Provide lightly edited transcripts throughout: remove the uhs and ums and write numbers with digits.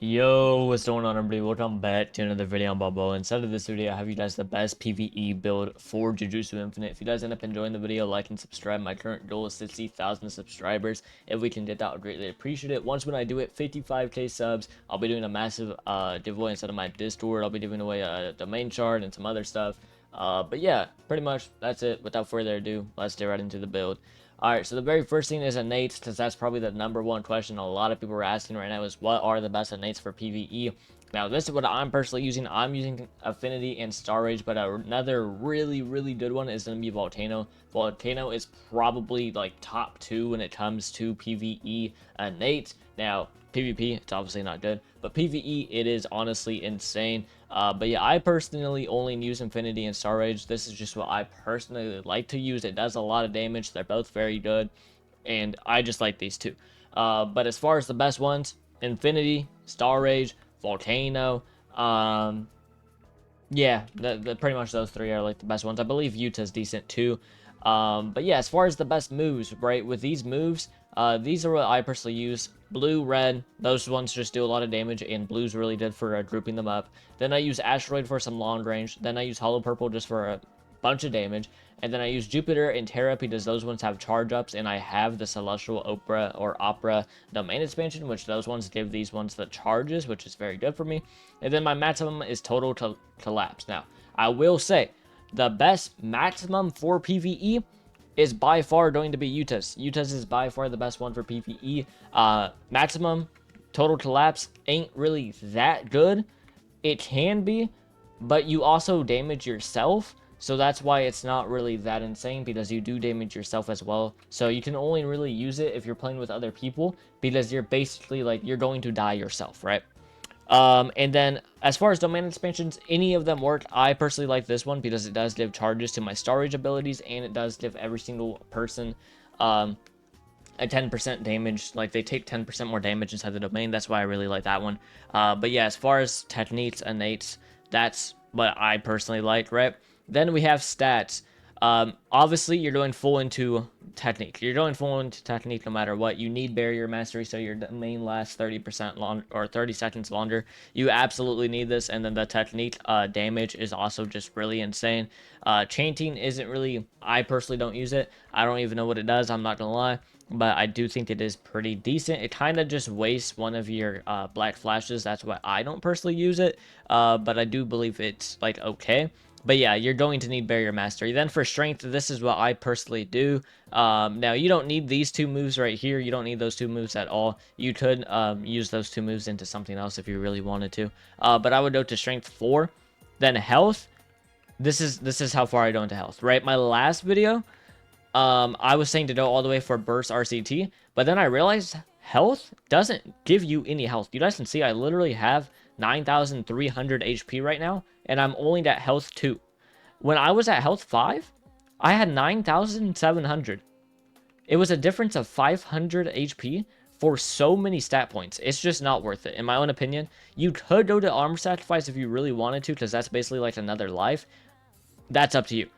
Yo, what's going on, everybody? Welcome back to another video on Bobo. Inside of this video, I have you guys the best PVE build for Jujutsu Infinite. If you guys end up enjoying the video, like and subscribe. My current goal is 60,000 subscribers. If we can get that, I would greatly appreciate it. Once when I do it, 55k subs, I'll be doing a massive giveaway inside of my Discord. I'll be giving away a domain chart and some other stuff. But yeah, pretty much that's it. Without further ado, let's get right into the build. Alright, so the very first thing is innates, because that's probably the number one question a lot of people are asking right now is what are the best innates for PvE? Now, this is what I'm personally using. I'm using Affinity and Star Rage, but another really good one is going to be Volcano. Volcano is probably like top 2 when it comes to PvE innates. Now, PvP, it's obviously not good, but PvE, it is honestly insane. But yeah, I personally only use Infinity and Star Rage. This is just what I personally like to use. It does a lot of damage. They're both very good, and I just like these two. But as far as the best ones, Infinity, Star Rage, Volcano, yeah, pretty much those three are like the best ones. I believe Utah's decent too. But yeah, as far as the best moves, right, with these moves, these are what I personally use. Blue, red, those ones just do a lot of damage, and blue's really good for grouping them up. Then I use Asteroid for some long range. Then I use Hollow Purple just for a bunch of damage. And then I use Jupiter and Terra because those ones have charge ups, and I have the Celestial Opera domain expansion, which those ones give these ones the charges, which is very good for me. And then my maximum is Total Collapse. Now, I will say, the best maximum for PvE is by far going to be Utah's. Utah's is by far the best one for PvE. Maximum Total Collapse ain't really that good. It can be, but you also damage yourself. So that's why it's not really that insane, because you do damage yourself as well. So you can only really use it if you're playing with other people, because you're basically like, you're going to die yourself, right? And then as far as domain expansions, any of them work. I personally like this one because it does give charges to my Star Rage abilities, and it does give every single person a 10% damage. Like, they take 10% more damage inside the domain. That's why I really like that one. But yeah, as far as techniques, innates, that's what I personally like, right? Then we have stats. Obviously, you're going full into technique. You're going full into technique no matter what. You need barrier mastery so your domain lasts 30% long or 30 seconds longer. You absolutely need this. And then the technique damage is also just really insane. Chanting isn't really, I personally don't use it. I don't even know what it does, I'm not gonna lie, but I do think it is pretty decent. It kind of just wastes one of your black flashes. That's why I don't personally use it, but I do believe it's like okay. But yeah, you're going to need barrier mastery. Then for strength, this is what I personally do. Now, you don't need these two moves right here. You don't need those two moves at all. You could use those two moves into something else if you really wanted to. But I would go to strength 4. Then health. This is how far I go into health, right? My last video, I was saying to go all the way for burst RCT, but then I realized health doesn't give you any health. You guys can see I literally have 9,300 HP right now, and I'm only at health 2. When I was at health 5, I had 9,700. It was a difference of 500 HP for so many stat points. It's just not worth it, in my own opinion. You could go to armor sacrifice if you really wanted to, because that's basically like another life. That's up to you.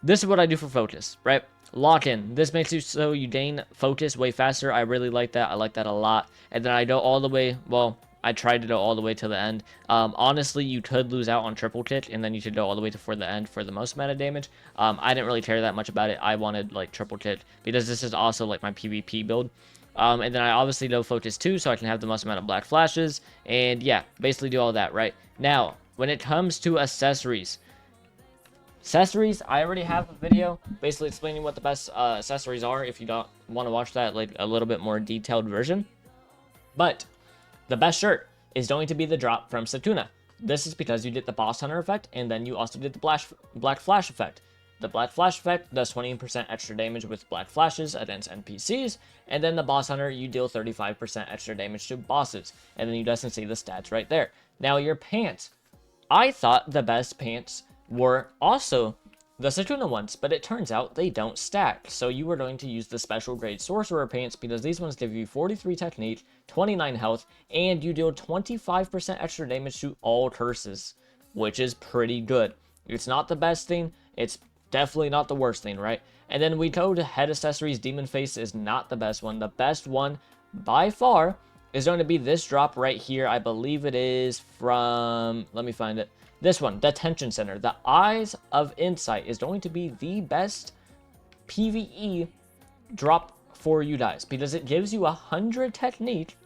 This is what I do for focus, right? Lock in. This makes you so you gain focus way faster. I really like that. I like that a lot. And then I go all the way, well, I tried to go all the way to the end. Honestly, you could lose out on triple kick, and then you should go all the way to for the end for the most amount of damage. I didn't really care that much about it. I wanted like triple kick because this is also like my PvP build. And then I obviously go focus too, so I can have the most amount of black flashes. And yeah, basically do all that, right? Now, when it comes to accessories, I already have a video basically explaining what the best accessories are if you don't want to watch that, like a little bit more detailed version. But the best shirt is going to be the drop from Satuna. This is because you did the Boss Hunter effect, and then you also did the Black Flash effect. The Black Flash effect does 20% extra damage with Black Flashes against NPCs, and then the Boss Hunter, you deal 35% extra damage to bosses, and then you doesn't see the stats right there. Now, your pants. I thought the best pants were also the Satuna ones, but it turns out they don't stack. So you are going to use the special grade Sorcerer pants because these ones give you 43 technique, 29 health, and you deal 25% extra damage to all curses, which is pretty good. It's not the best thing, it's definitely not the worst thing, right? And then we go to head accessories. Demon Face is not the best one. The best one by far is going to be this drop right here. I believe it is from, let me find it. This one, Detention Center. The Eyes of Insight is going to be the best PvE drop for you guys because it gives you 100 technique,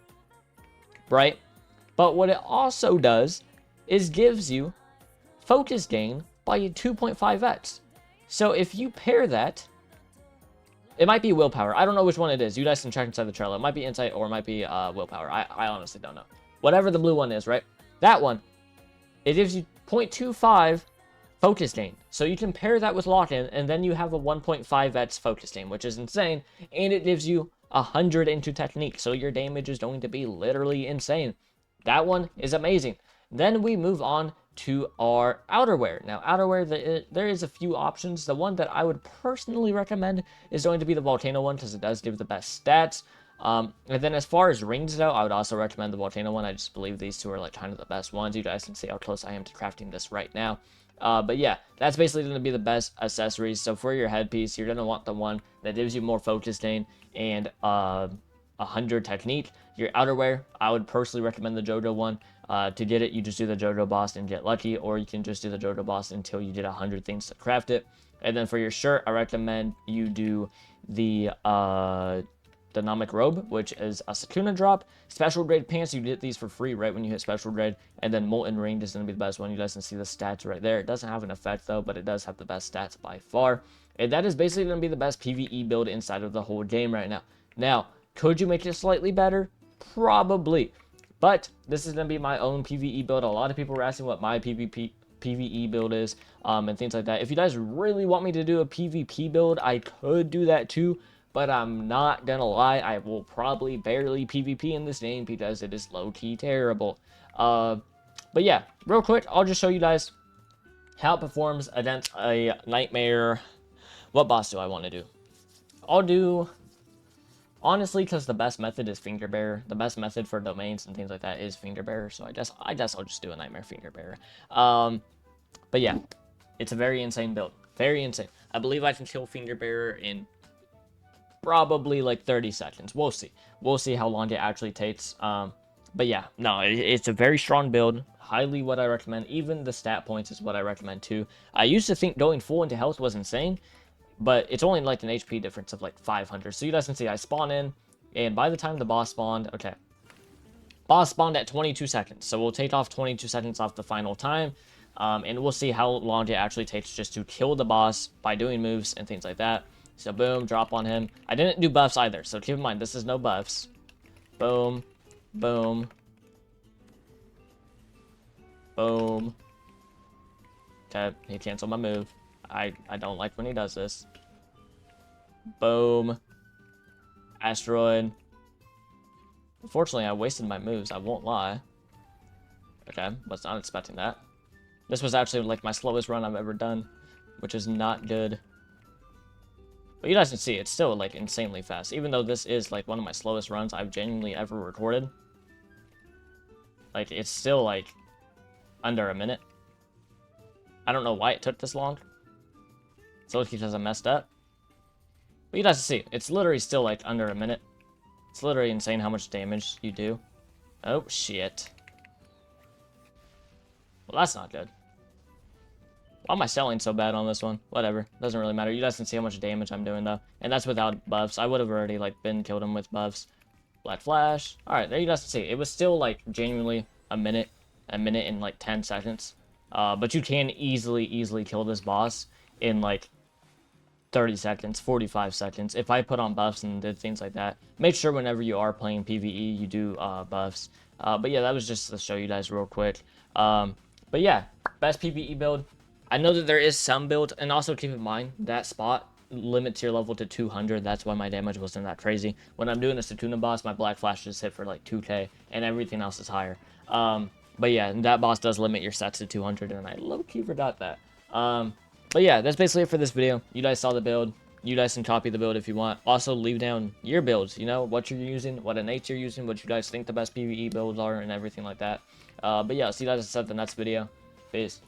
right? But what it also does is gives you focus gain by 2.5x. So if you pair that, it might be willpower. I don't know which one it is. You guys can check inside the trailer. It might be insight or it might be willpower. I honestly don't know. Whatever the blue one is, right? That one, it gives you 0.25 focus gain. So you can pair that with lock-in, and then you have a 1.5x focus gain, which is insane. And it gives you 100 into technique. So your damage is going to be literally insane. That one is amazing. Then we move on to our outerwear. Now, outerwear, there is a few options. The one that I would personally recommend is going to be the Volcano one because it does give the best stats. And then as far as rings though, I would also recommend the Volcano one. I just believe these two are like kind of the best ones. You guys can see how close I am to crafting this right now. But yeah, that's basically going to be the best accessories. So for your headpiece, you're going to want the one that gives you more focus gain and 100 technique. Your outerwear, I would personally recommend the JoJo one. To get it, you just do the JoJo boss and get lucky, or you can just do the JoJo boss until you get 100 things to craft it. And then for your shirt, I recommend you do the dynamic robe, which is a Sakuna drop. Special grade pants, you get these for free right when you hit special grade. And then molten ring is going to be the best one. You guys can see the stats right there. It doesn't have an effect though, but it does have the best stats by far. And that is basically going to be the best PvE build inside of the whole game right now. Now, could you make it slightly better? Probably. But this is going to be my own PvE build. A lot of people were asking what my PvE build is and things like that. If you guys really want me to do a PvP build, I could do that too. But I'm not going to lie. I will probably barely PvP in this game because it is low-key terrible. But yeah, real quick, I'll just show you guys how it performs against a nightmare. What boss do I want to do? I'll do... Honestly, because the best method is Finger Bearer. The best method for domains and things like that is Finger Bearer. So I guess I'll just do a Nightmare Finger Bearer. But yeah, it's a very insane build. Very insane. I believe I can kill Finger Bearer in probably like 30 seconds. We'll see. We'll see how long it actually takes. But yeah, no, it's a very strong build. Highly what I recommend. Even the stat points is what I recommend too. I used to think going full into health was insane. But it's only like an HP difference of like 500. So you guys can see I spawn in. And by the time the boss spawned, okay. Boss spawned at 22 seconds. So we'll take off 22 seconds off the final time. And we'll see how long it actually takes just to kill the boss by doing moves and things like that. So boom, drop on him. I didn't do buffs either. So keep in mind, this is no buffs. Boom. Boom. Boom. Okay, he canceled my move. I don't like when he does this. Boom. Asteroid. Unfortunately, I wasted my moves. I won't lie. Okay, was not expecting that. This was actually like my slowest run I've ever done, which is not good. But you guys can see, it's still like insanely fast. Even though this is like one of my slowest runs I've genuinely ever recorded. Like, it's still like under a minute. I don't know why it took this long. So it's because I messed up. But you guys can see, it's literally still like under a minute. It's literally insane how much damage you do. Oh, shit. Well, that's not good. Why am I selling so bad on this one? Whatever. Doesn't really matter. You guys can see how much damage I'm doing, though. And that's without buffs. I would have already, like, been killed him with buffs. Black Flash. Alright, there you guys can see. It was still, like, genuinely a minute and, like, 10 seconds. But you can easily kill this boss in, like, 30 seconds, 45 seconds. If I put on buffs and did things like that, make sure whenever you are playing PvE, you do buffs. But yeah, that was just to show you guys real quick. But yeah, best PvE build. I know that there is some builds, and also keep in mind, that spot limits your level to 200. That's why my damage wasn't that crazy. When I'm doing a Satuna boss, my Black Flash just hit for like 2k, and everything else is higher. But yeah, that boss does limit your stats to 200, and I low-key forgot that. But yeah, that's basically it for this video. You guys saw the build. You guys can copy the build if you want. Also, leave down your builds, you know, what you're using, what Innate you're using, what you guys think the best PvE builds are, and everything like that. But yeah, I'll see you guys in the next video. Peace.